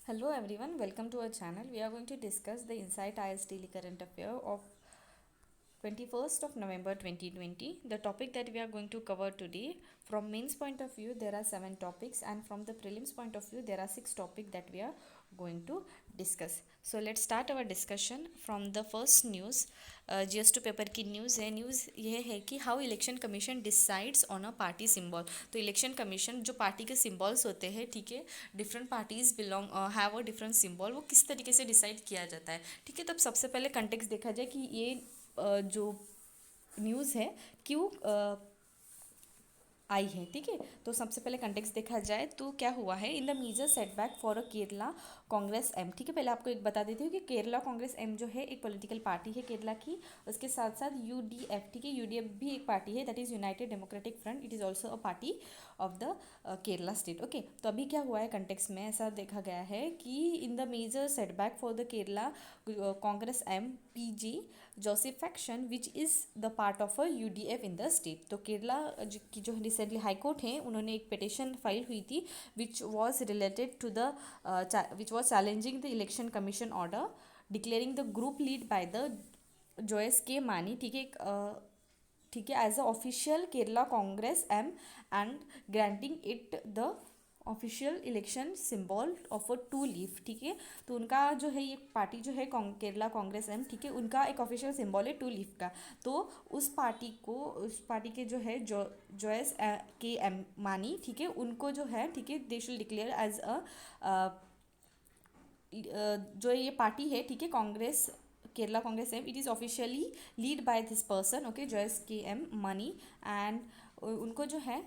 Hello everyone, welcome to our channel. We are going to discuss the Insight IS Daily Current Affair of 21st of November 2020. The topic that we are going to cover today, from mains point of view, there are 7 topics, and from the prelims point of view, there are 6 topics that we are going to discuss. So let's start our discussion from the first news. GS2 paper की news है. News ये है कि how election commission decides on a party symbol. तो election commission जो party के symbols होते हैं, ठीक है, different parties belong have a different symbol, वो किस तरीके से डिसाइड किया जाता है. ठीक है, तो अब सबसे पहले कंटेक्स्ट देखा जाए कि ये जो न्यूज़ है क्यों आई है. ठीक है, तो सबसे पहले कंटेक्स्ट देखा जाए तो क्या हुआ है. In the major setback for a Kerala Congress M. ठीक है, पहले आपको एक बता देती हूँ कि केरला कांग्रेस एम जो है एक पॉलिटिकल पार्टी है केरला की. उसके साथ साथ यूडीएफ, ठीक है, यूडीएफ भी एक पार्टी है, that is United democratic front. It is also a party of the Kerala state. Okay, तो अभी क्या हुआ है कंटेक्स्ट में ऐसा देखा गया है कि in the major setback for the Kerala Congress M PG Joseph faction which is the part of a UDF in the state. तो केरला की जो रिसेंटली हाई कोर्ट है, उन्होंने एक पिटिशन फाइल हुई थी which was related to the which was challenging the election commission order declaring the group lead by the Jose K Mani. ठीक है, ठीक है, as a official Kerala Congress M and granting it the official election symbol of a two leaf. ठीक है, तो उनका जो है ये पार्टी जो है केरला कांग्रेस एम, ठीक है, उनका एक ऑफिशियल सिंबल है टू लीफ का. तो उस पार्टी के जो है जोएस के एम मानी, ठीक है, उनको जो है, ठीक है, they should declare as a जो ये पार्टी है, ठीक है, Congress Kerala Congress M, it is officially lead by this person. Okay, Jose K M money. And उनको जो है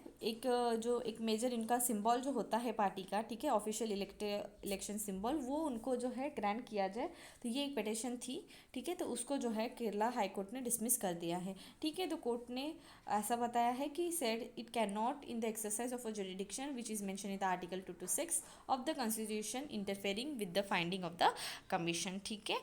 जो एक मेजर इनका सिंबल जो होता है पार्टी का, ठीक है, ऑफिशियल इलेक्शन सिंबल, वो उनको जो है ग्रांट किया जाए. तो ये एक पिटिशन थी. ठीक है, तो उसको जो है केरला हाई कोर्ट ने डिसमिस कर दिया है. ठीक है, तो कोर्ट ने ऐसा बताया है कि said it can not in the exercise of a jurisdiction which is mention in the article 226 of the constitution interfering with the finding of the commission. ठीक है,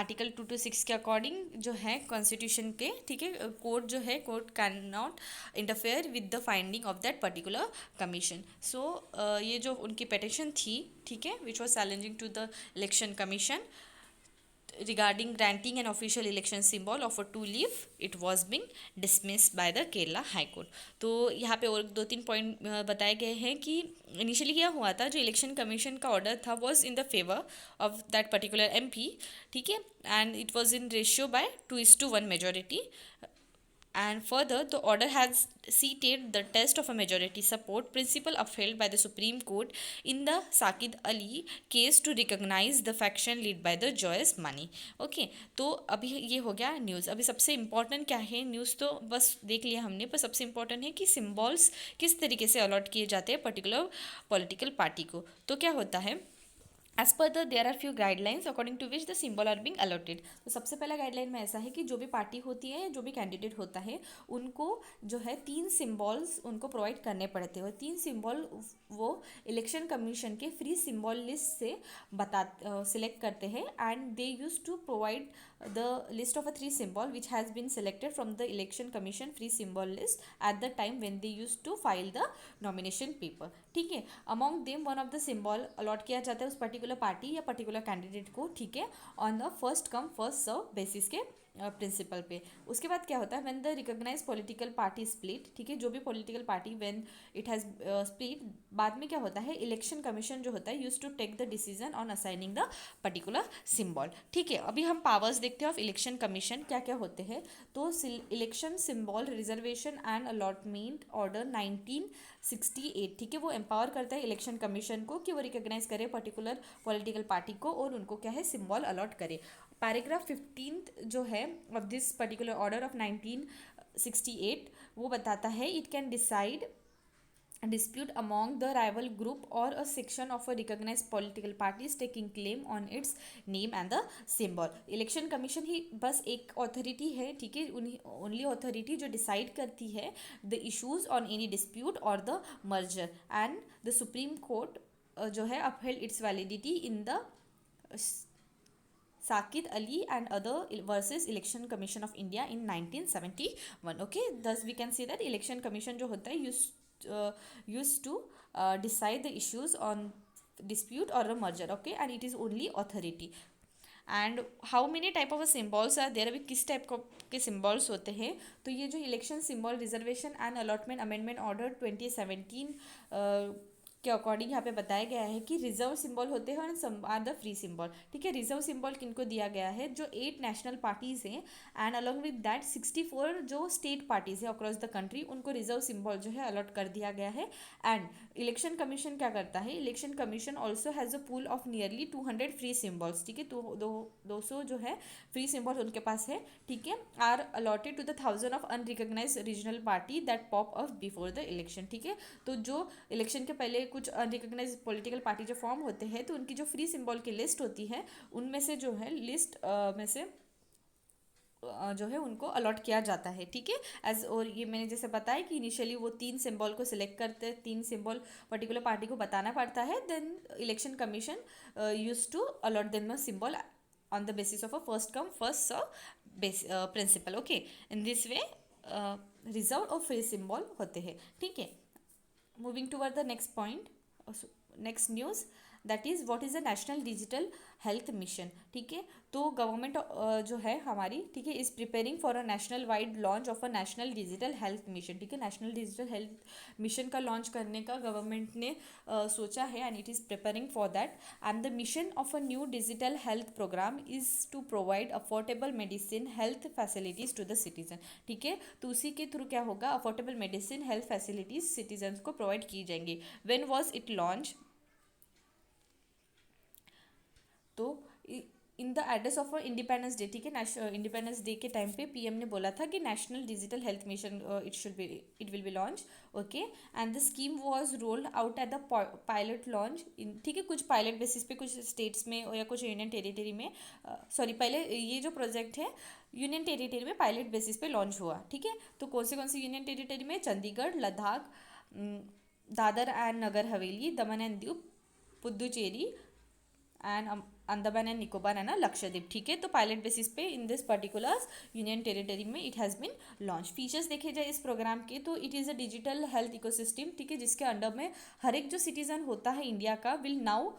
आर्टिकल 226 के अकॉर्डिंग जो है कॉन्स्टिट्यूशन के, ठीक है, कोर्ट जो है court can not interfere with the finding of that particular commission. So ये जो उनकी पिटिशन थी, ठीक है, which was challenging to the election commission regarding granting an official election symbol of a two-leaf, it was being dismissed by the Kerala High Court. तो यहाँ पे और 2-3 पॉइंट बताए गए हैं कि इनिशियली क्या हुआ था, जो इलेक्शन कमीशन का ऑर्डर था was in the favour of that particular MP. ठीक है, and it was in ratio by 2:1 majority. And further, the order has seated the test of a majority support principle upheld by the Supreme Court in the Sakid Ali case to recognize the faction led by the Joyous Mani. Okay, तो अभी ये हो गया news. अभी सबसे important क्या है, news तो बस देख लिया हमने, पर सबसे इम्पॉर्टेंट है कि सिम्बॉल्स किस तरीके से अलॉट किए जाते हैं पर्टिकुलर पॉलिटिकल पार्टी को. तो क्या होता है, as per the there are few guidelines according to which the symbol are being allotted. तो सबसे पहला गाइडलाइन में ऐसा है कि जो भी पार्टी होती है, जो भी कैंडिडेट होता है, उनको जो है 3 सिम्बॉल्स उनको प्रोवाइड करने पड़ते हैं. 3 सिम्बॉल वो इलेक्शन कमीशन के फ्री सिम्बॉल लिस्ट से बता सिलेक्ट करते हैं. And they use to provide the list of a 3 symbol which has been selected from the election commission free symbol list at the time when they used to file the nomination paper. ठीक है, among them one of the symbol allot किया जाता है उस particular party या particular candidate को. ठीक है, on the first come first serve basis के प्रिंसिपल पे. उसके बाद क्या होता है, when the recognise political party split, ठीक है, जो भी political party when it has split, बाद में क्या होता है, इलेक्शन कमीशन जो होता है use to take the decision on assigning the particular symbol. ठीक है, अभी हम पावर्स देखते हैं ऑफ इलेक्शन कमीशन क्या क्या होते हैं. तो election symbol reservation and allotment order 1968, ठीक है, वो एम्पावर करता है इलेक्शन कमीशन को कि वो रिकॉग्नाइज करे पर्टिकुलर पॉलिटिकल पार्टी को और उनको क्या है सिम्बॉल अलॉट करे. पैराग्राफ 15 जो है of this particular order of 1968 वो बताता है it can decide dispute among the rival group or a section of a recognized political parties taking claim on its name and the symbol. Election commission ही बस एक authority है, ठीक है, only authority जो डिसाइड करती है the issues on any dispute और the merger. And the supreme court जो है upheld its validity in the Sakid Ali and other versus Election Commission of India in 1971. Okay, thus we can say that Election Commission जो होता है used to decide the issues on dispute or a merger, okay, and it is only authority. And how many type of symbols are there, अभी किस type के symbols होते हैं, तो ये जो election symbol reservation and allotment amendment order 2017 के according यहाँ पे बताया गया है कि रिजर्व सिंबल होते हैं और some are the free symbol, ठीक है। रिजर्व सिंबल किनको दिया गया है, जो 8 नेशनल पार्टीज हैं एंड अलॉन्ग विद दैट 64 जो स्टेट पार्टीज है अक्रॉस द कंट्री, उनको रिजर्व सिंबल जो है अलॉट कर दिया गया है। एंड इलेक्शन कमीशन क्या करता है, election commission also has a pool of nearly 200 free symbols, ठीक है। तो 200 जो है फ्री सिम्बॉल्स उनके पास है, ठीक है, are allotted to the 1000 of unrecognise regional party that pop up before the election, ठीक है। तो जो इलेक्शन के पहले कुछ अनरिकग्नाइज पॉलिटिकल पार्टी जो फॉर्म होते हैं, तो उनकी जो फ्री सिम्बॉल की लिस्ट होती है, उनमें से जो है लिस्ट में से जो है उनको अलॉट किया जाता है, ठीक है। एज और ये मैंने जैसे बताया कि इनिशियली वो 3 सिंबल को सिलेक्ट करते हैं, 3 सिंबल पर्टिकुलर पार्टी को बताना पड़ता है, then election commission use to allot them a symbol on the basis of a first come first serve principle, okay. In this way reserve और फ्री सिंबल होते हैं, ठीक है। Moving toward the next point, next news, that is what is the national digital health mission, ठीक है। तो government जो है हमारी, ठीक है, is preparing for a national wide launch of a national digital health mission, ठीक है। नेशनल डिजिटल हेल्थ मिशन का लॉन्च करने का गवर्नमेंट ने सोचा है and it is preparing for that. And the mission of a new digital health programme is to provide affordable medicine health facilities to the citizen, ठीक है। तो उसी के थ्रू क्या होगा, affordable medicine health facilities citizen को provide की जाएंगी। व्हेन वाज इट लॉन्च, तो in the address of independence day, ठीक है, इंडिपेंडेंस डे के टाइम पे पीएम ने बोला था कि national digital health mission it will B launch, okay. And the scheme was rolled out at the pilot launch in, ठीक है, कुछ पायलट बेसिस पे कुछ स्टेट्स में या कुछ यूनियन टेरिटरी में, सॉरी पहले ये जो प्रोजेक्ट है यूनियन टेरिटरी में पायलट बेसिस पे लॉन्च हुआ, ठीक है। तो कौन सी यूनियन टेरिटरी में, Chandigarh, Ladakh, Dadra and Nagar Haveli, Daman and Diu, Puducherry and Andaman and Nicobar है ना, लक्षद्वीप, ठीक है। तो पायलट बेसिस पे in this particular union territory में it has been launch. Features देखे जाए इस प्रोग्राम के, तो it is a digital health ecosystem, ठीक है, जिसके अंडर में हर एक जो सिटीजन होता है इंडिया का will now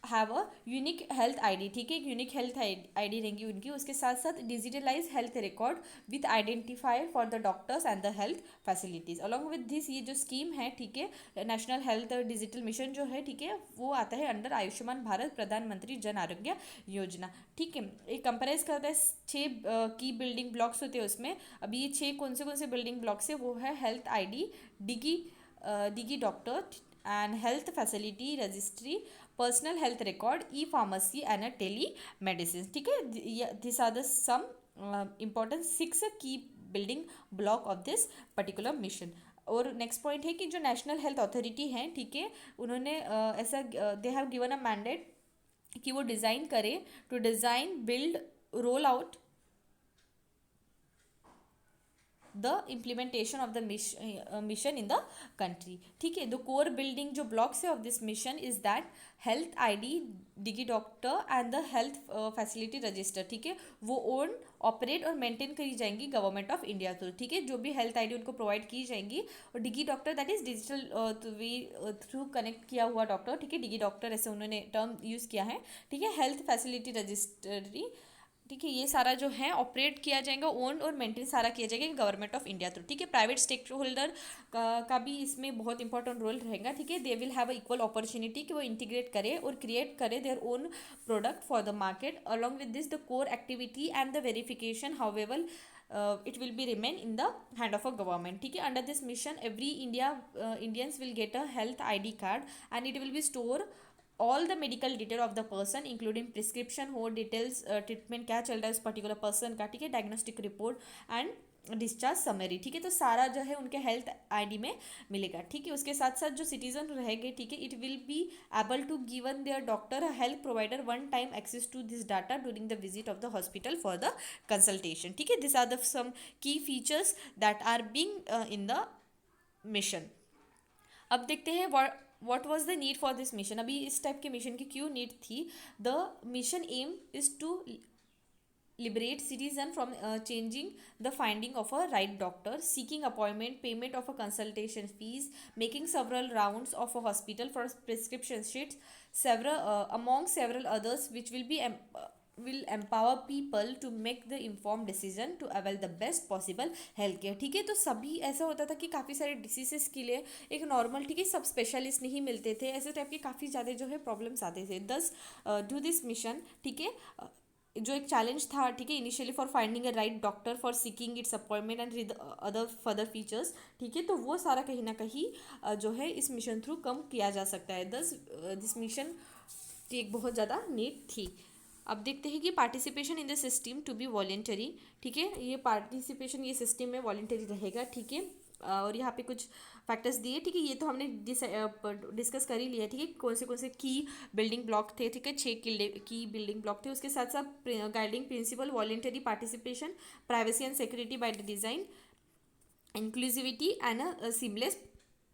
have a unique health ID, ठीक है, एक यूनिक हेल्थ आईडी रहेंगी उनकी। उसके साथ साथ digitalise health record with identifier for the doctors and the health facilities along with this. ये जो स्कीम है, ठीक है, नेशनल हेल्थ डिजिटल मिशन जो है, ठीक है, वो आता है अंडर आयुष्मान भारत प्रधानमंत्री जन आरोग्य योजना, ठीक है। एक कंपेराइज करता है 6 की बिल्डिंग ब्लॉक्स होते हैं उसमें। अभी ये 6 कौन से बिल्डिंग ब्लॉक्स है, वो है health ID, digi doctor and health facility registry, personal health record, e pharmacy and telemedicine, ठीक है। This are the some important 6 key building block of this particular mission. और नेक्स्ट पॉइंट है कि जो national health authority है, ठीक है, उन्होंने ऐसा they have given a mandate कि वो डिज़ाइन करे, to design build roll out the implementation of the mission in the country, ठीक है। द कोर बिल्डिंग जो ब्लॉक्स है of this mission is that health ID, digi doctor and the health facility register, ठीक है, वो own operate और maintain करी जाएंगी गवर्नमेंट ऑफ इंडिया थ्रू, ठीक है। जो भी हेल्थ आईडी उनको प्रोवाइड की जाएंगी, और digi doctor that is digital through connect किया हुआ डॉक्टर, ठीक है, डिगी डॉक्टर ऐसे उन्होंने टर्म यूज़ किया है, ठीक है। हेल्थ फैसिलिटी रजिस्ट्री, ठीक है, ये सारा जो है ऑपरेट किया जाएगा, ओन और मेंटेन सारा किया जाएगा गवर्नमेंट ऑफ इंडिया थ्रू, ठीक है। प्राइवेट स्टेक होल्डर का भी इसमें बहुत इंपॉर्टेंट रोल रहेगा, ठीक है। They will have a equal opportunity कि वो इंटीग्रेट करे और क्रिएट करे their own product for the market. Along with this the core activity and the verification however it will be remain in the hand of a government, ठीक है। Under this mission every Indians will get a health ID card and it will B store all the medical detail of the person including prescription हो details, treatment क्या चल रहा है उस particular person का, ठीक है, diagnostic report and discharge summary, ठीक है। तो सारा जो है उनके हेल्थ आईडी में मिलेगा, ठीक है। उसके साथ साथ जो सिटीजन रहेंगे, ठीक है, it will be able to given their doctor health provider one time access to this data during the visit of the hospital for the consultation, ठीक है। This are the some key features that are being in the mission. अब देखते हैं what was the need for this mission। अभी इस type के mission की क्यों नीड थी। The mission aim is to liberate citizen from changing the finding of a right doctor, seeking appointment, payment of a consultation fees, making several rounds of a hospital for prescription sheets, several among several others, which will empower people to make the informed decision to avail the best possible health care. ठीक है, तो सभी ऐसा होता था कि काफ़ी सारे डिसीजेस के लिए एक नॉर्मल, ठीक है, सब स्पेशलिस्ट नहीं मिलते थे, ऐसे टाइप के काफ़ी ज़्यादा जो है प्रॉब्लम्स आते थे. दस डू दिस मिशन, ठीक है, जो एक चैलेंज था, ठीक है, initially for finding a right doctor, for seeking it's appointment and other further features, ठीक है, तो वो सारा कहीं ना कहीं जो है इस मिशन थ्रू कम किया जा सकता है. दस दिस मिशन की एक बहुत ज़्यादा नीड थी. अब देखते हैं कि participation in the system to be voluntary. ठीक है, ये पार्टिसिपेशन ये सिस्टम में वॉलेंटरी रहेगा. ठीक है, और यहाँ पे कुछ फैक्टर्स दिए. ठीक है, ये तो हमने डिस्कस कर ही लिया. ठीक है, कौन से की बिल्डिंग ब्लॉक थे. ठीक है, 6 की बिल्डिंग ब्लॉक थे. उसके साथ साथ guiding principle voluntary participation, privacy and security by the design, inclusivity and seamless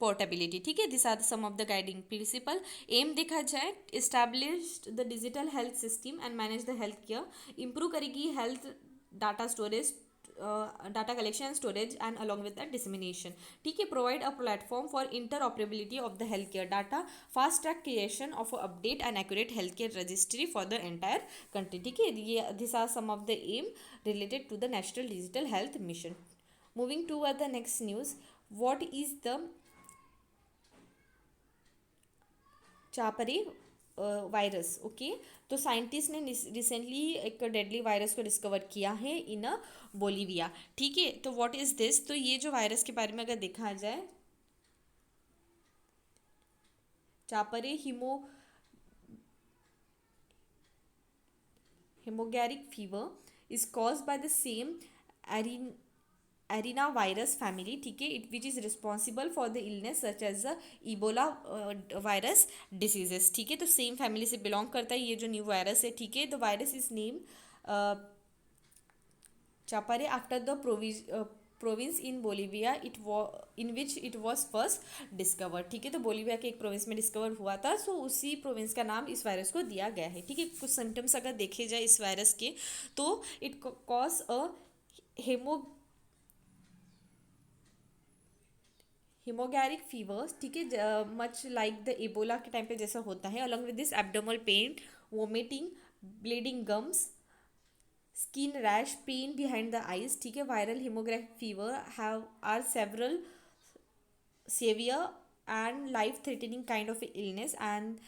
portability. ठीक है, this are some of the guiding principle. Um देखा जाए, establish the digital health system and manage the health care. Improve करेगी health data storage, data collection and storage and along with the dissemination. ठीक है, provide a platform for interoperability of the health care data, fast track creation of update and accurate health care registry for the entire country. ठीक है, ये this are some of the aim related to the national digital health mission. Moving toward the next news, what is the Chapare virus. Okay, तो scientist ने recently एक deadly virus को discover किया है इन Bolivia. ठीक है, तो व्हाट इज दिस. तो ये जो वायरस के बारे में अगर देखा जाए, Chapare haemorrhagic fever is caused by the same arenavirus family. ठीक है, it which is responsible for the illness such as the Ebola virus diseases. ठीक है, तो सेम फैमिली से बिलोंग करता है ये जो न्यू वायरस है. ठीक है, the virus is name Chapare after the province in Bolivia in which it was first discover. ठीक है, तो बोलीविया के एक प्रोविंस में डिस्कवर हुआ था, सो उसी प्रोविंस का नाम इस वायरस को दिया गया है. ठीक है, कुछ सिम्टम्स अगर देखे जाए इस वायरस के, तो it cause a haemorrhagic fevers. ठीक है, मच लाइक द इबोला के टाइम पे जैसा होता है. Along with this abdominal pain, vomiting, bleeding gums, skin rash, pain behind the eyes. ठीक है, viral haemorrhagic fever have are several severe and life threatening kind of illness, and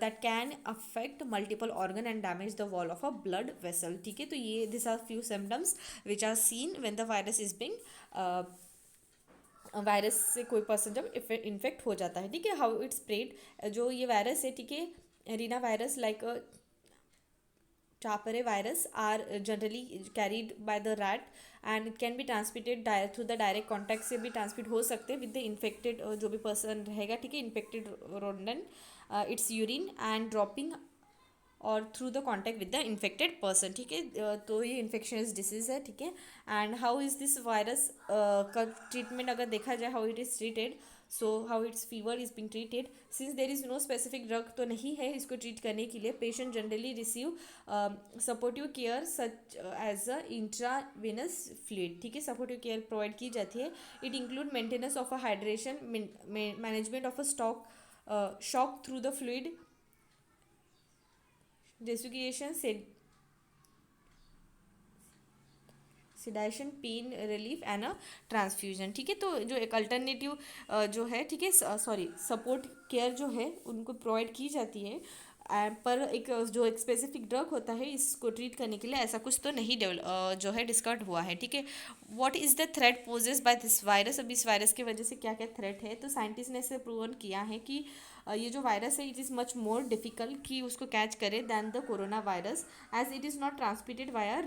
that can affect multiple organ and damage the wall of a blood vessel. ठीक है, तो ये these are few symptoms which are seen when the virus is being virus से कोई person जब infect हो जाता है. ठीक है, हाउ इट स्प्रेड, जो ये वायरस है, ठीक है, arena virus like Chapare virus are generally carried by the rat and it can be transmitted through the direct contact से भी ट्रांसमिट हो सकते हैं विद द इन्फेक्टेड जो भी पर्सन रहेगा. ठीक है, infected rodent, its urine and dropping और through the contact with the infected person. ठीक है, तो ये इन्फेक्शनस डिसीज है. ठीक है, and how is this virus का ट्रीटमेंट अगर देखा जाए, how it is treated, so how its fever is being treated. Since there is no specific drug तो नहीं है इसको ट्रीट करने के लिए, patient generally receive supportive care such as अ इंट्रावेनस फ्लूइड. ठीक है, सपोर्टिव केयर प्रोवाइड की जाती है. It include maintenance of a hydration, management of a shock through the fluid, desiccation, sedation, pain relief and a transfusion. ठीक है, तो जो एक अल्टरनेटिव जो है, ठीक है, सॉरी, सपोर्ट केयर जो है उनको प्रोवाइड की जाती है, पर एक जो एक स्पेसिफिक ड्रग होता है इसको ट्रीट करने के लिए ऐसा कुछ तो नहीं जो है डिस्कवर्ड हुआ है. ठीक है, what is the threat poses by this virus. अब इस वायरस की वजह से क्या क्या थ्रेट है, तो साइंटिस्ट ने इसे प्रूवन किया है कि ये जो वायरस है it is much more difficult कि उसको कैच करे than the corona virus, as it is not transmitted via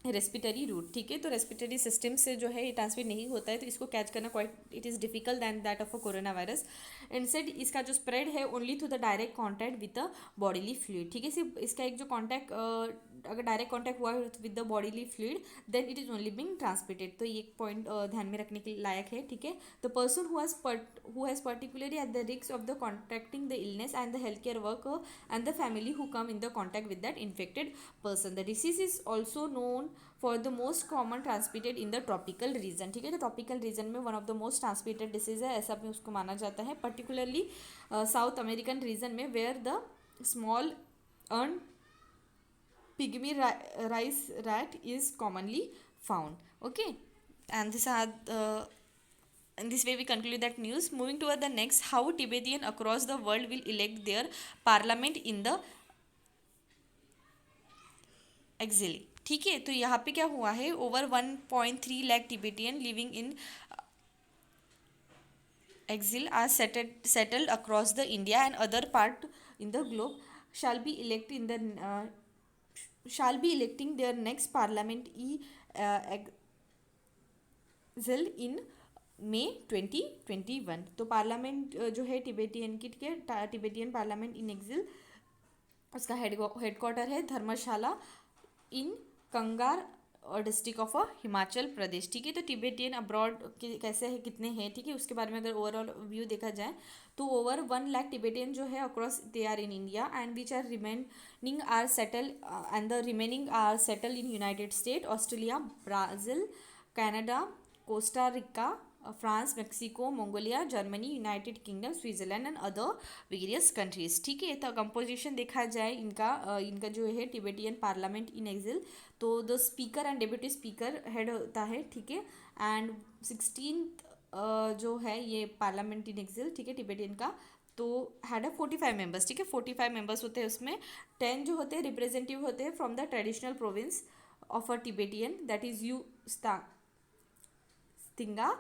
respiratory route. ठीक है, तो रेस्पिटरी सिस्टम से जो है ये ट्रांसमिट नहीं होता है, तो इसको कैच करना quite it is difficult than that of a corona virus. Instead इसका जो स्प्रेड है only through the direct contact with the bodily fluid. ठीक है, सिर्फ इसका एक जो कॉन्टैक्ट अगर डायरेक्ट कॉन्टैक्ट हुआ with the bodily fluid then it is only being transmitted. तो ये एक पॉइंट ध्यान में रखने के लायक है, ठीक है। The person who has particularly at the risk of the contracting the illness and the health care worker and the family who come in the contact with that infected person. The disease is also known for the most common transmitted in the tropical region, ठीक है। तो tropical region में one of the most transmitted disease है, ऐसा भी उसको माना जाता है, पर्टिकुलरली साउथ अमेरिकन रीजन में where the small eared pygmy rice rat is commonly found. Okay, and this are in this way we conclude that news. Moving toward the next, how Tibetan across the world will elect their parliament in the exile, ठीक है। तो यहाँ पे क्या हुआ है, over 1.3 lakh Tibetan living in exile are settled across the India and other part in the globe shall be electing their next parliament exile in May 2021। तो parliament जो है टिबेटियन की, ठीक है, टिबेटियन पार्लियामेंट इन एक्सिल, उसका headquarter है धर्मशाला इन कंगार और district of Himachal Pradesh, ठीक है। तो टिबेटियन अब्रॉड कैसे है, कितने हैं, ठीक है, उसके बारे में अगर ओवरऑल व्यू देखा जाए तो ओवर 1 लाख टिबेटियन जो है across they are in India and which are remaining are settle and the remaining are settle in United State, Australia, Brazil, Canada, Costa Rica, France, Mexico, Mongolia, Germany, United Kingdom, Switzerland and other various countries, ठीक है। तो composition देखा जाए इनका जो है Tibetan parliament in exile, तो the speaker and deputy speaker head होता है, ठीक है, एंड 16 जो है ये पार्लियामेंट इन एक्सिल, ठीक है, टिबेटियन का, तो हैड 45 मेंबर्स, ठीक है, 45 मेंबर्स होते हैं उसमें। 10 जो होते हैं रिप्रेजेंटेटिव होते हैं from the traditional province of a Tibetan, that is U Tsang,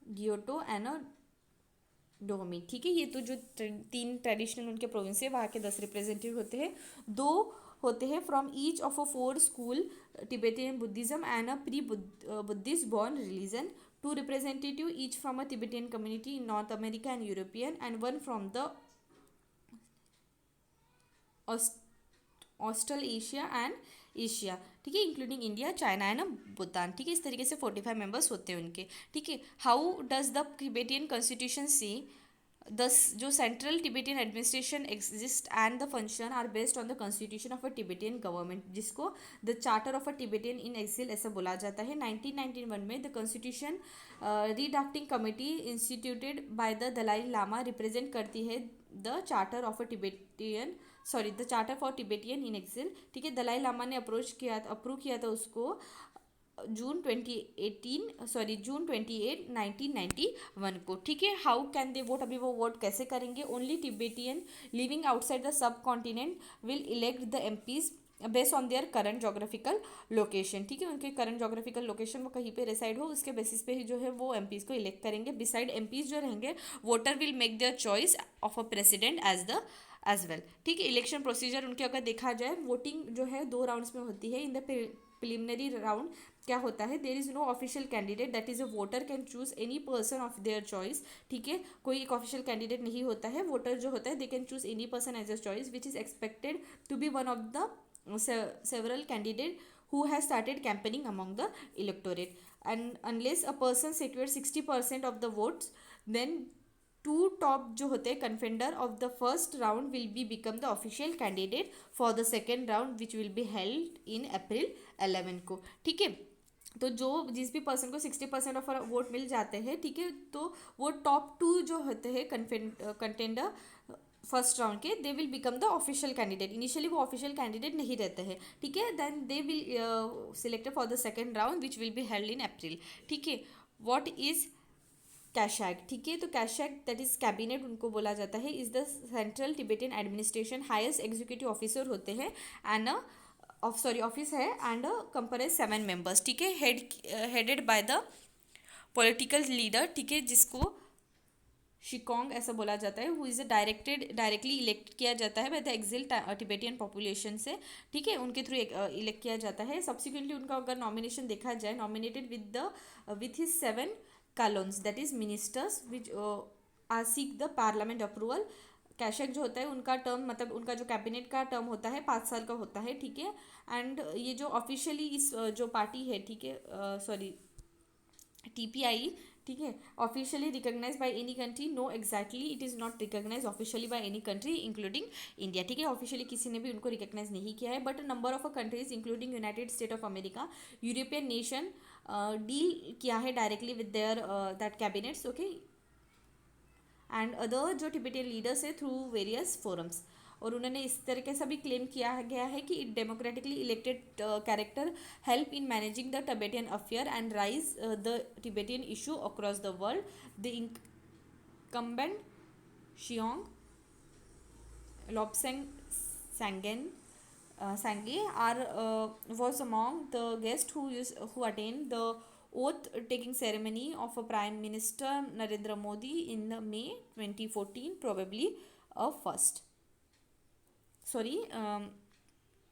Dotoe and Domey, ठीक है। ये तो जो 3 ट्रेडिशनल उनके प्रोविंस है वहाँ के 10 रिप्रेजेंटेटिव होते हैं। 2 होते हैं from each of a 4 school Tibetan Buddhism and a pre Buddhist Bon religion, 2 representative each from a Tibetan community in North America and European and 1 from the Australasia and Asia, ठीक है, including India, China and Bhutan, ठीक है। इस तरीके से 45 members होते हैं उनके, ठीक है। How does the Tibetan constitution see this जो central Tibetan administration exist and the function are based on the constitution of a Tibetan government, जिसको the charter of a Tibetan in exile ऐसा बोला जाता है। 1991 में the constitution redrafting committee instituted by the Dalai Lama represent करती है the charter of a Tibetan the charter for Tibetan in exile, ठीक है। दलाई लामा ने अप्रूव किया था उसको जून 28 1991 को, ठीक है। हाउ कैन दे वोट, अभी वो वोट कैसे करेंगे, only Tibetan living outside the sub continent will elect the MPs based on their current geographical location, ठीक है। उनके करंट जोग्राफिकल लोकेशन वो कहीं पे रेसाइड हो उसके बेसिस पे ही जो है वो एमपीज को इलेक्ट करेंगे। बिसाइड एमपीज जो रहेंगे voter will make their choice of a president as well, ठीक है। इलेक्शन प्रोसीजर उनके अगर देखा जाए, वोटिंग जो है 2 राउंड्स में होती है। इन द प्रिलिमिनरी राउंड क्या होता है, there is no official candidate, that is a voter can choose any person of their choice, ठीक है। कोई एक ऑफिशियल कैंडिडेट नहीं होता है, वोटर जो होता है they can choose any person as a choice which is expected to be one of the several candidate who has started campaigning among the electorate, and unless a person secures 60% of the votes then 2 top जो होते हैं contender of the first round will be become the official candidate for the second round which will be held in April 11 को, ठीक है। तो जो जिस भी पर्सन को 60% ऑफ वोट मिल जाते हैं, ठीक है, तो वो टॉप 2 जो होते हैं कंटेंडर फर्स्ट राउंड के, they will become the official candidate. Initially वो ऑफिशियल कैंडिडेट नहीं रहते हैं, ठीक है। Then they will selected for the second round which will be held in April, ठीक है। व्हाट इज कैशैग, ठीक है। तो कैशैग दैट इज कैबिनेट उनको बोला जाता है, is the central Tibetan administration highest executive officer होते हैं एंड ऑफिस है एंड कंप्राइज 7 मेंबर्स, ठीक है, headed by the political leader, ठीक है, जिसको शिकोंग ऐसा बोला जाता है, हु इज़ डायरेक्टली इलेक्ट किया जाता है by the exile Tibetan population से, ठीक है, उनके थ्रू इलेक्ट किया जाता है। सब्सिक्वेंटली उनका अगर नॉमिनेशन देखा जाए, nominated with his 7 columns, that is ministers which are seek the parliament approval कैशक जो होता है उनका टर्म, मतलब उनका जो कैबिनेट का टर्म होता है 5 साल का होता है, ठीक है। एंड ये जो ऑफिशियली इस जो पार्टी है, ठीक है, सॉरी, TPI, ठीक है, officially recognise by any country, no exactly it is not recognise officially by any country including India, ठीक है। ऑफिशियली किसी ने भी उनको रिकॉग्नाइज नहीं किया है, but number of countries including United state of America, European nation deal किया है directly with their that cabinets, okay, and other जो टिबेटियन लीडर्स है थ्रू वेरियस फोरम्स। और उन्होंने इस तरीके से भी क्लेम किया गया है कि it democratically elected character help in managing the Tibetan affair and rise the Tibetan issue across the world. The incumbent शियोंग Lobsang Sangye was among the guests who attended the oath-taking ceremony of Prime Minister Narendra Modi in May 2014, probably a first. Sorry,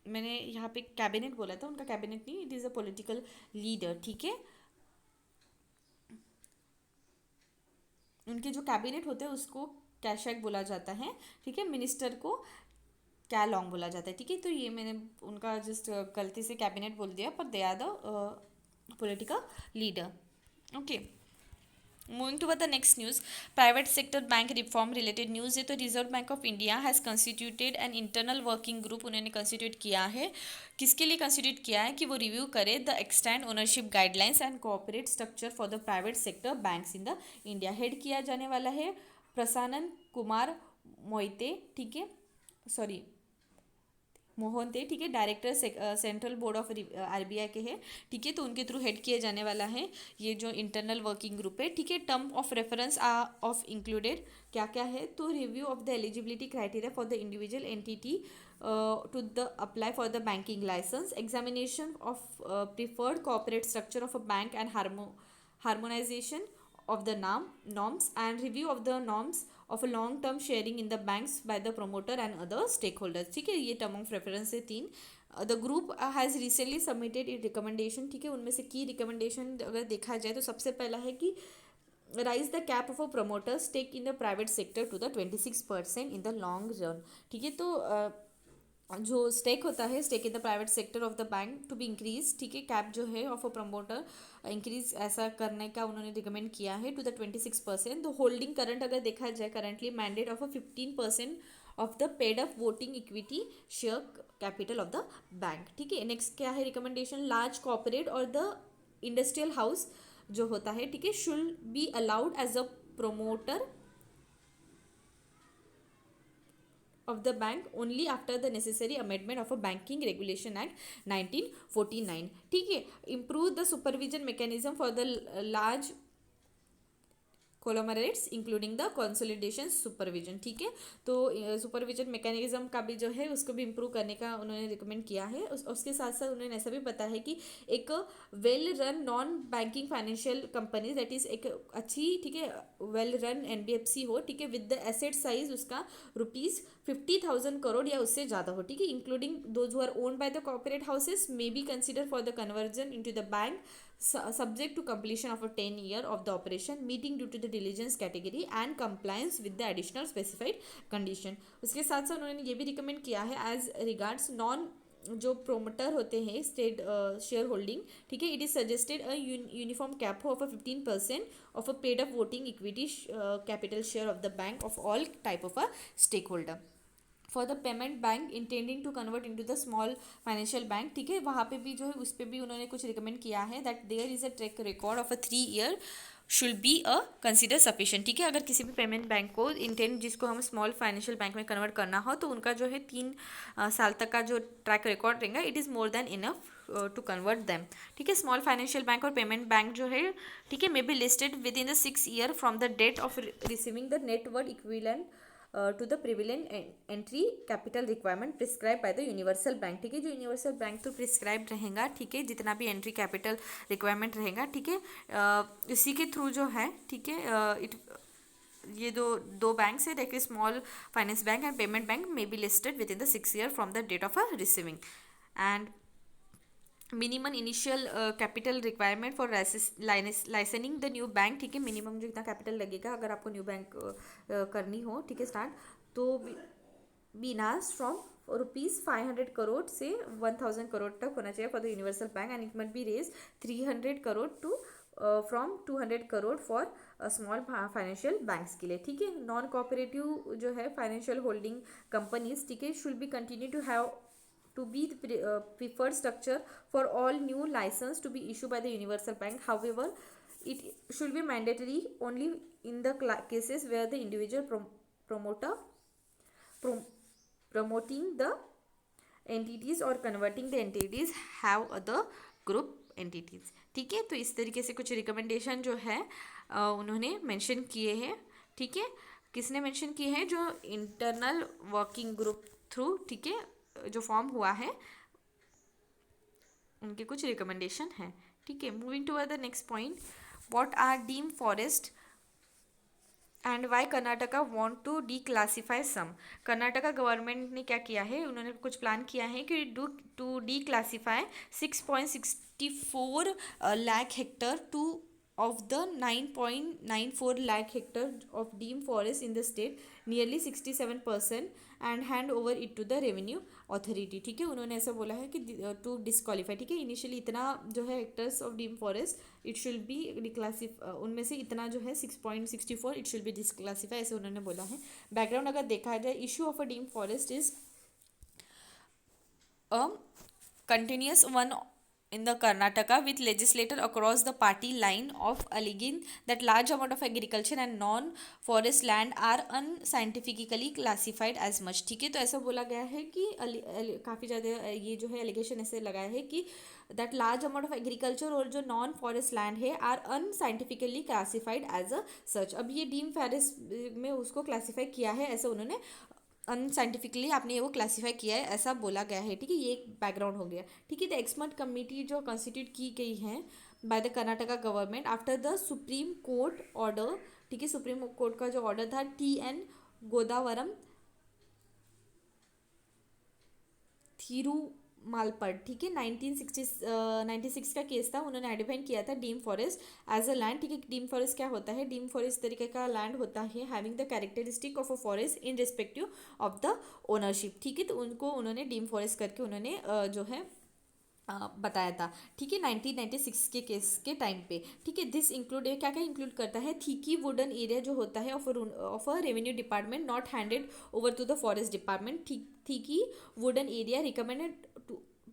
मैंने यहाँ पे cabinet बोला था, उनका cabinet नहीं, it is a political leader, ठीक है। उनके जो कैबिनेट होते हैं उसको कैशक बोला जाता है, ठीक है। मिनिस्टर को क्या लॉन्ग बोला जाता है, ठीक है। तो ये मैंने उनका जस्ट गलती से कैबिनेट बोल दिया, पर they are the political leader, okay. Moving to the next news, private sector bank reform related news है। तो reserve bank of India has constituted an internal working group, उन्होंने कंस्टिट्यूट किया है। किसके लिए कंस्टिट्यूट किया है कि वो रिव्यू करे the extend ownership guidelines and cooperate structure for the private sector banks in the India. Head किया जाने वाला है प्रसानन कुमार मोहिते, ठीक है, सॉरी मोहंते, ठीक है, director central board of RBI के हैं, ठीक है। तो उनके थ्रू हेड किया जाने वाला है ये जो इंटरनल वर्किंग ग्रुप है, ठीक है। Term of reference of included क्या क्या है, तो review of the eligibility criteria for the individual entity to the apply for the banking license, examination of preferred corporate structure of a bank and harmonization of the norms and review of the norms of a long term sharing in the banks by the promoter and other stakeholders, ठीक है। ये term of reference है 3। The group has recently submitted it recommendation, ठीक है। उनमें से की recommendation अगर देखा जाए तो सबसे पहला है कि raise the cap of a promoter stake in the private sector to the 26% in the long run, ठीक है। तो जो स्टेक होता है, stake in the private sector of the bank to be increase, ठीक है, कैप जो है ऑफ अ प्रमोटर इंक्रीज ऐसा करने का उन्होंने रिकमेंड किया है टू द 26%। तो होल्डिंग करंट अगर देखा जाए, currently mandate of a 15% of the paid up voting equity share capital of the bank, ठीक है। नेक्स्ट क्या है रिकमेंडेशन, लार्ज कॉर्पोरेट और द इंडस्ट्रियल हाउस जो होता है, ठीक है, should be allowed as a promoter of the bank only after the necessary amendment of a Banking Regulation Act 1949, ठीक है। improve the supervision mechanism for the large conglomerates including the consolidation supervision, ठीक है। तो supervision mechanism का भी जो है उसको भी इम्प्रूव करने का उन्होंने रिकमेंड किया है। उसके साथ साथ उन्होंने ऐसा भी पता है कि एक well run non banking financial company that is एक अच्छी, ठीक है, वेल रन NBFC हो, ठीक है, विद द एसेट साइज उसका ₹50,000 करोड़ या उससे ज़्यादा हो, ठीक है, including those who are owned by the corporate houses may be consider for the conversion into the bank subject to completion of a 10-year of the operation meeting due to the diligence category and compliance with the additional specified condition। उसके साथ साथ उन्होंने ये भी recommend किया है as regards non जो promoter होते हैं स्टेट शेयर होल्डिंग, ठीक है, it is suggested a uniform cap of a 15% of a paid up voting equity capital share of the bank of all type of a stake holder for the payment bank intending to convert into the small financial bank, ठीक है। वहाँ पे भी जो है उस पर भी उन्होंने कुछ रिकमेंड किया है that there is a track record of a 3-year should be a consider sufficient, ठीक है। अगर किसी भी पेमेंट बैंक को इंटेंट जिसको हम स्मॉल फाइनेंशियल बैंक में कन्वर्ट करना हो तो उनका जो है 3 साल तक का जो ट्रैक रिकॉर्ड रहेगा, it is more than enough to convert them, ठीक है। स्मॉल फाइनेंशियल बैंक और पेमेंट बैंक जो है, ठीक है, may be listed within the 6 year from the date of receiving the net worth equivalent to the prevalent entry capital requirement prescribe by the universal bank, ठीक है। जो universal bank तो prescribe रहेगा, ठीक है, जितना भी एंट्री कैपिटल रिक्वायरमेंट रहेगा, ठीक है, इसी के थ्रू जो है, ठीक है, ये दो बैंक्स है, देखिए small finance bank and payment bank may be listed within the 6 year from the date of a receiving. And minimum initial capital requirement for licensing the new bank, ठीक है, मिनिमम जो इतना capital लगेगा अगर आपको new bank करनी हो, ठीक है, स्टार्ट, तो बीनास फ्रॉम ₹500 करोड़ से 1000 करोड़ तक होना चाहिए for the universal bank, and it must be raise 300 crore to from 200 crore for small financial banks के लिए, ठीक है। नॉन कोऑपरेटिव जो है फाइनेंशियल होल्डिंग कंपनीज, ठीक है, should be continue to have to be the preferred structure for all new license to be issued by the universal bank. However, it should be mandatory only in the cases where the individual promoter promoting the entities or converting the entities have other group entities, ठीक है। तो इस तरीके से कुछ recommendation जो है उन्होंने मेंशन किए हैं, ठीक है। किसने मेंशन किए हैं? जो इंटरनल वर्किंग ग्रुप थ्रू, ठीक है, जो फॉर्म हुआ है, उनके कुछ रिकमेंडेशन हैं, ठीक है। Moving to the next point, what are deem forest and why Karnataka want to declassify some. Karnataka government ने क्या किया है, उन्होंने कुछ प्लान किया है कि to declassify 6.64 lakh hectare to of the 9.94 lakh hectare of deemed forest in the state, nearly 67%, and hand over it to the revenue authority, ठीक है। उन्होंने ऐसा बोला है कि टू डिस्क्वालीफाई, ठीक है, इनिशियली इतना जो है hectares of deem forest it should be declassify, उनमें से इतना जो है 6.64 इट शुड बी डिस्क्लासीफाई, ऐसे उन्होंने बोला है। बैकग्राउंड अगर देखा जाए, issue of a deem forest is a continuous one in the Karnataka, with legislator across the party line of alleging that large amount of agriculture and non-forest land are unscientifically classified as much, ठीक है। तो ऐसा बोला गया है कि काफ़ी ज़्यादा ये जो है एलिगेशन ऐसे लगाया है कि that large amount of agriculture और जो नॉन फॉरेस्ट लैंड है आर अनसाइंटिफिकली क्लासिफाइड एज अ सच। अब ये डीम फॉरेस्ट में उसको क्लासीफाई किया है, ऐसे उन्होंने अनसाइंटिफिकली आपने वो क्लासीफाई किया है, ऐसा बोला गया है, ठीक है। ये एक बैकग्राउंड हो गया, ठीक है। द एक्सपर्ट कमेटी जो कंस्टिट्यूट की गई है by the Karnataka government after the supreme court order, ठीक है, सुप्रीम कोर्ट का जो ऑर्डर था TN गोदावरम थिरुमालपड, ठीक है, 1996 का केस था। उन्होंने आइडेंटिफाई किया था deem forest as a land, ठीक है। डीम फॉरेस्ट क्या होता है? डीम फॉरेस्ट तरीके का लैंड होता है having the characteristic of a forest in respective of the ownership, ठीक है। तो उनको उन्होंने डीम फॉरेस्ट करके उन्होंने जो है बताया था, ठीक है, 1996 के केस के टाइम पे, ठीक है। दिस इंक्लूड क्या क्या इंक्लूड करता है? थीकी वुडन एरिया जो होता है of a revenue department not handed over to the forest department, thickly wooden area recommended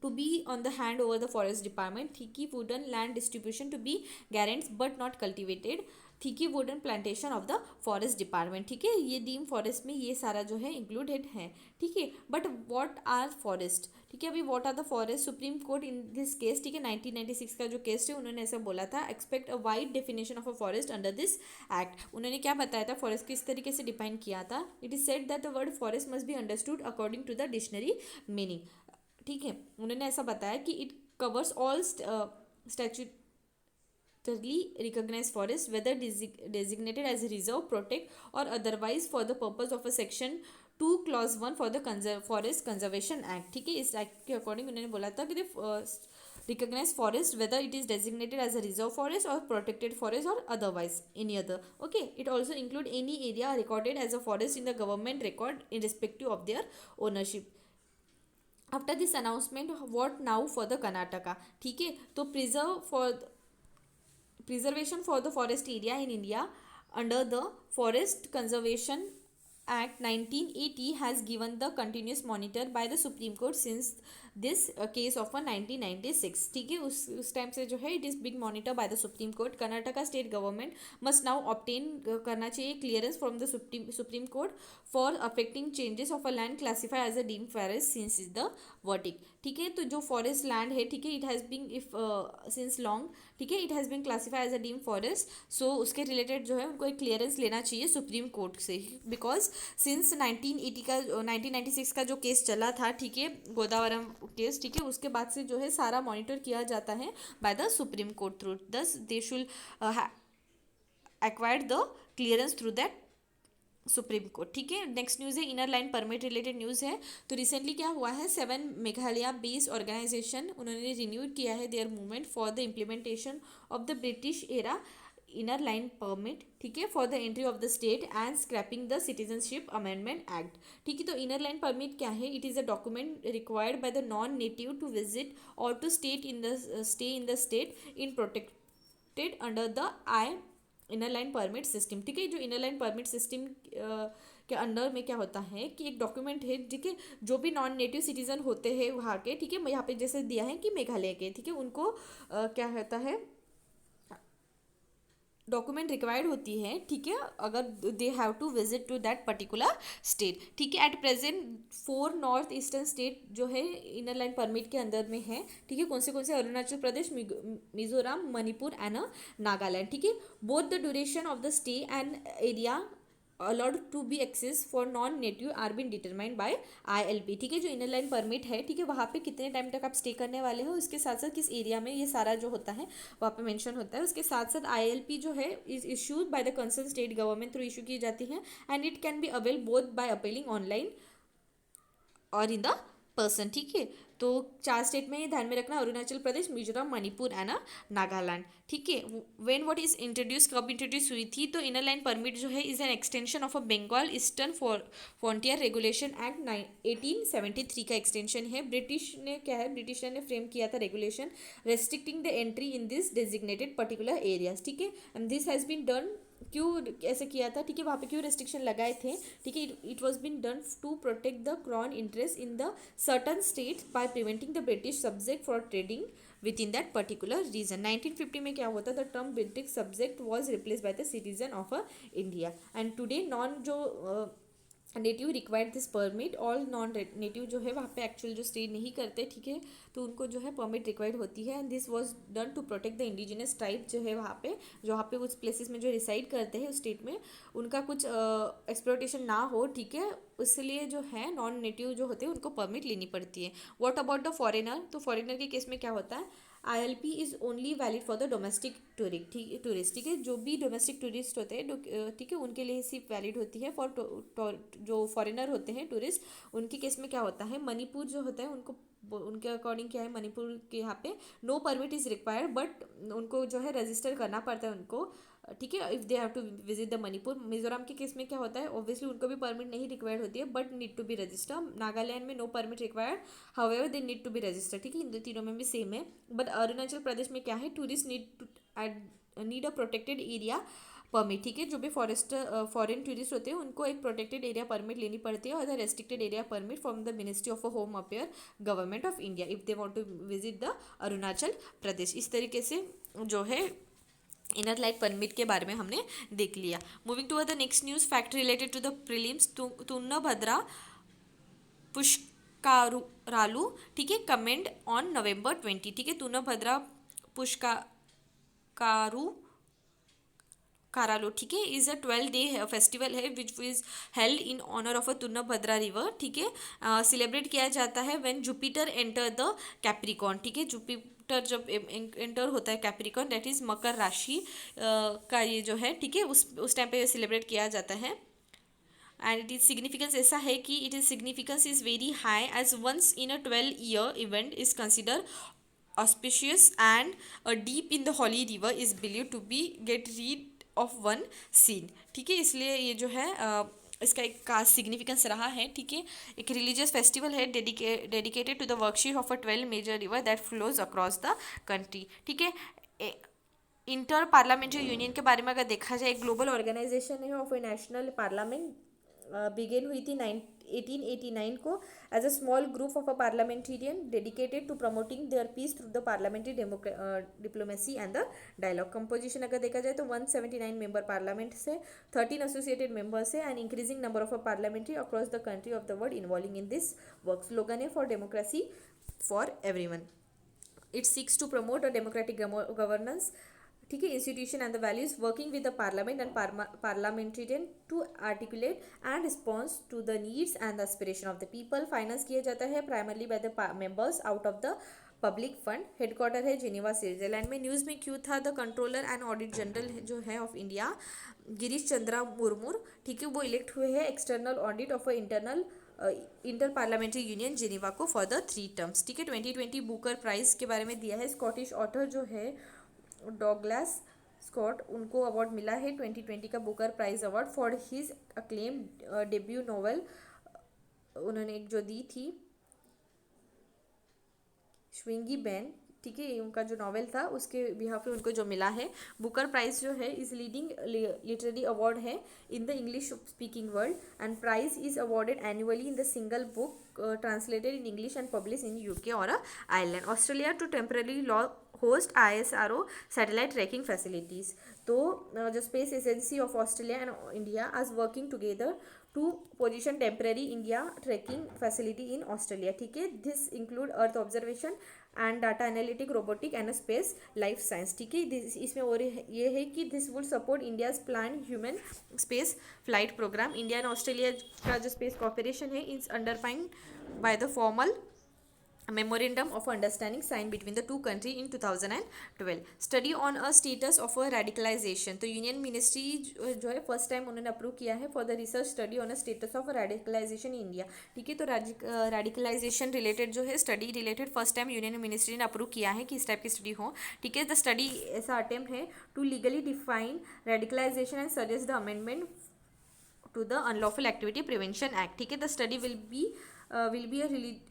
to be on the hand over the forest department, thicky wooden land distribution to be guaranteed but not cultivated, thicky wooden plantation of the forest department, ठीक है। ये deem forest में ये सारा जो है included है, ठीक है। बट व्हाट आर फॉरेस्ट, ठीक है। अभी what are the forest, supreme court in this case, ठीक है, 1996 का जो केस है, उन्होंने ऐसा बोला था, expect a wide definition of a forest under this act. उन्होंने क्या बताया था, फॉरेस्ट किस तरीके से डिफाइन किया था? It is said that the word forest must be understood according to the dictionary meaning, ठीक है। उन्होंने ऐसा बताया कि it covers all statutorily recognised forest whether designated as reserve, protect or otherwise for the purpose of a section 2 clause 1 for the forest conservation act, ठीक है। इस act के अकॉर्डिंग उन्होंने बोला था कि recognize forest whether it is designated as a reserve forest or protected forest or otherwise any other, okay। It also include any area recorded as a forest in the government record in respective of their ownership। After this announcement what now for the Karnataka, ठीक है। तो preservation for the forest area in India under the Forest Conservation Act 1980 has given the continuous monitor by the Supreme Court since this case of 1996, ठीक है। उस time से जो है it is being monitor by the supreme court. Karnataka state government must now obtain करना चाहिए clearance from the supreme court for affecting changes of a land classify as a deem forest since is the verdict, ठीक है। तो जो forest land है, ठीक है, it has been if since long, ठीक है, it has been classify as a deem forest, so उसके रिलेटेड जो है उनको एक क्लियरेंस लेना चाहिए सुप्रीम कोर्ट से, बिकॉज सिंस 1996 का जो केस चला था, ठीक है, गोदावरम केस, ठीक है, उसके बाद से जो है सारा मॉनिटर किया जाता है by the supreme court through, thus they should acquired the clearance through that supreme court. ठीक है, नेक्स्ट न्यूज़ है inner line permit related news है। तो रिसेंटली क्या हुआ है, 7 मेघालय बेस्ड ऑर्गेनाइजेशन उन्होंने रिन्यूड किया है their movement for the implementation of the British era inner line permit. ठीक है, for the entry of the state and scrapping the citizenship amendment act. ठीक है, तो इनर लाइन परमिट क्या है, it is a document required by the non native to visit और to stay in the state in protected under the I inner line permit system. ठीक है, जो inner line permit system के under में क्या होता है कि एक डॉक्यूमेंट है, ठीक है, जो भी नॉन नेटिव सिटीजन होते हैं वहाँ के, ठीक है, यहाँ पे जैसे दिया है कि मेघालय के, ठीक है, उनको क्या होता है, डॉक्यूमेंट रिक्वायर्ड होती है, ठीक है, अगर they have to visit to that particular state. ठीक है, at present 4 north eastern state जो है इनर लाइन परमिट के अंदर में है। ठीक है, कौन से अरुणाचल प्रदेश, मिजोरम, मणिपुर एंड नागालैंड। ठीक है, both the duration of the stay and area allowed to be access for non native are been determined by ILP। ठीक है, जो इनर लाइन परमिट है, ठीक है, वहाँ पे कितने टाइम तक आप स्टे करने वाले हो, उसके साथ साथ किस एरिया में, ये सारा जो होता है वहाँ पे मेंशन होता है। उसके साथ साथ ILP जो है is issued by the concern state government through issue की जाती है and it can be avail both by applying online और इन द पर्सन। ठीक है, तो 4 स्टेट में ये ध्यान में रखना, अरुणाचल प्रदेश, मिजोरम, मणिपुर एंड नागालैंड। ठीक है, व्हेन व्हाट इज इंट्रोड्यूस, कब इंट्रोड्यूस हुई थी, तो इनर लाइन परमिट जो है is an extension of a Bengal eastern frontier regulation act 1873 का एक्सटेंशन है। ब्रिटिश ने क्या है, ब्रिटिश ने फ्रेम किया था regulation restricting the entry in this designated particular areas. ठीक है, and this has been done, क्यों ऐसे किया था, ठीक है, वहाँ पे क्यों रेस्ट्रिक्शन लगाए थे, ठीक है, it was been done to protect the crown interest in the certain states by preventing the British subject for trading with in that particular region. 1950 में क्या होता, the term British subject was replace by the citizen of India and today non जो native required this permit, all non native जो है वहाँ पे actual जो stay नहीं करते, ठीक है, तो उनको जो है परमिट रिक्वायर्ड होती है and this was done to protect the indigenous tribe जो है वहाँ पे, जो वहाँ पे उस प्लेसेस में जो रिसाइड करते हैं उस स्टेट में, उनका कुछ एक्सप्लोटेशन ना हो। ठीक है, इसलिए जो है नॉन नेटिव जो होते हैं उनको परमिट लेनी पड़ती है। व्हाट अबाउट द फॉरेनर, तो फॉरेनर के केस में क्या होता है, ILP is only valid for the domestic tourist. ठीक है, जो भी डोमेस्टिक टूरिस्ट होते हैं, ठीक है, उनके लिए सिर्फ वैलिड होती है। फॉर जो फॉरेनर होते हैं टूरिस्ट, उनके केस में क्या होता है, मणिपुर जो होता है उनको, उनके अकॉर्डिंग क्या है, मणिपुर के यहाँ पे no permit is required, but उनको जो है रजिस्टर करना पड़ता है उनको। ठीक है, if they have to visit the Manipur. Mizoram के केस में क्या होता है, ऑब्वियसली उनको भी परमिट नहीं रिक्वायर्ड होती है but need to be register. Nagaland में no permit required, however they need to be register. ठीक है, इन तीनों में भी सेम है। बट अरुणाचल प्रदेश में क्या है, tourist need a protected area permit. ठीक है, जो भी फॉरेन टूरिस्ट होते हैं उनको एक प्रोटेक्टेड एरिया परमिट लेनी पड़ती है और the restricted area permit from the ministry of home affair government of India if they want to visit the Arunachal Pradesh. इस तरीके से जो है इनर लाइन परमिट के बारे में हमने देख लिया। Moving to the next news fact related to the prelims, Tungabhadra Pushkaralu, ठीक है, कमेंट ऑन November 20। ठीक है, तुंगभद्रा पुष्कारू कारालो, ठीक है, इज अ 12-day फेस्टिवल है which is held in honour of a Tungabhadra river. ठीक है, सेलिब्रेट किया जाता है when Jupiter enter the Capricorn. ठीक है, जुपिटर जब एंटर होता है कैप्रिकॉन, दैट इज मकर राशि का ये जो है, ठीक है, उस टाइम पे सेलिब्रेट किया जाता है। एंड इट इज सिग्निफिकेंस ऐसा है कि it is significance is very high as once in a 12-year event is consider auspicious and a deep in the holy river is believed to be get rid of one sin। ठीक है, इसलिए ये जो है इसका एक खास significance रहा है। ठीक है, एक रिलीजियस फेस्टिवल है dedicated to the worship of a 12 major river that flows across the country. ठीक है, इंटर पार्लियामेंट्री यूनियन के बारे में अगर देखा जाए, ग्लोबल ऑर्गेनाइजेशन है of a national parliament, began हुई थी 1889 को as a small group of a parliamentarian dedicated to promoting their peace through the parliamentary diplomacy and the dialogue. Composition अगर देखा जाए तो 179 मेंबर पार्लियामेंट से, 13 एसोसिएटेड मेंबर्स है and increasing number of a parliamentary across the country of the world involving in this work. Slogan है for democracy for everyone. It seeks to promote a democratic governance, ठीक है, institution and the values working with the parliament and parliamentarian to articulate and response to the needs and the aspiration of the people. Finance किया जाता है primarily by the members out of the public fund, headquarter है Geneva Switzerland में। News में क्यों था, the controller and audit general जो है ऑफ इंडिया गिरीश चंद्रा मुर्मू, ठीक है, वो इलेक्ट हुए हैं external audit of inter parliamentary union Geneva को फॉर द 3 टर्म्स, ठीक है। 2020 बुकर प्राइज के बारे में दिया है। स्कॉटिश ऑथर जो है डॉगलास स्कॉट, उनको अवार्ड मिला है 2020 का Booker prize award for his acclaim debut novel. उन्होंने एक जो दी थी श्विंगी बैन, ठीक है, उनका जो नॉवेल था उसके बिहाफ पे उनको जो मिला है। बुकर प्राइज जो है इज लीडिंग लिटरेरी अवार्ड है in the English speaking world and prize is awarded annually in the single book translated in English and publish in UK और Ireland. Australia to temporarily host ISRO satellite tracking facilities. तो जो space agency of Australia and India are working together to position temporary India tracking facility in Australia, ठीक है। This include earth observation and data analytic, robotic and space life science, ठीक है। इसमें और ये है कि this would support India's plan human space flight programme. India and Australia का जो स्पेस कॉपरेशन है is underpinned by the formal memorandum of understanding signed between the two countries in 2012. Study on a status of a radicalisation, तो union ministry जो है first time उन्होंने approve किया है for the research study on a status of radicalisation in India, ठीक है। तो radicalisation related जो है study related first time union ministry ने अप्रूव किया है कि इस टाइप की स्टडी हो, ठीक है। द स्टडी ऐसा अटेम्प्ट है to legally define radicalisation and suggest the amendment to the unlawful activity prevention act, ठीक है। The study will be a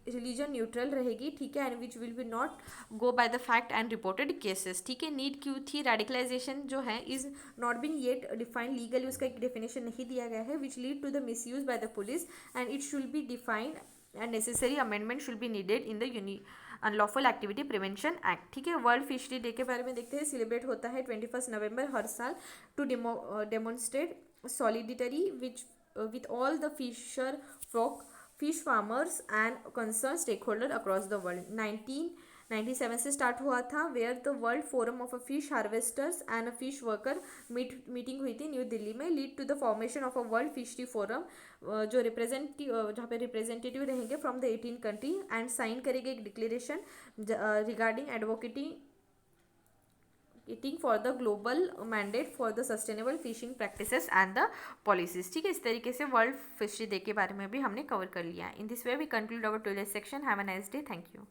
religion neutral रहेगी, ठीक है, and which will be not go by the fact and reported cases, ठीक है। Need क्यों थी, radicalisation जो है is not been yet defined legally, उसका एक डेफिनेशन नहीं दिया गया है, which lead to the misuse by the police and it should be defined and necessary amendment should be needed in the unlawful activity prevention act, ठीक है। World fishery day के बारे में देखते हैं। सेलिब्रेट होता है 21 नवंबर हर साल to demonstrate solidarity with all the fisher folk, fish farmers and concerned stakeholder across the world। 1997 से स्टार्ट हुआ था, where the world forum of a fish harvesters and a fish worker meeting हुई थी न्यू दिल्ली में, lead to the formation of a world fishery forum, जो जहाँ पे representative रहेंगे from the 18 country and sign करेंगे एक declaration regarding advocating for the global mandate for the sustainable fishing practices and the policies, ठीक है। इस तरीके से वर्ल्ड फिशरी डे के बारे में भी हमने कवर कर लिया है। In this way we conclude our today's section. Have a nice day, thank you.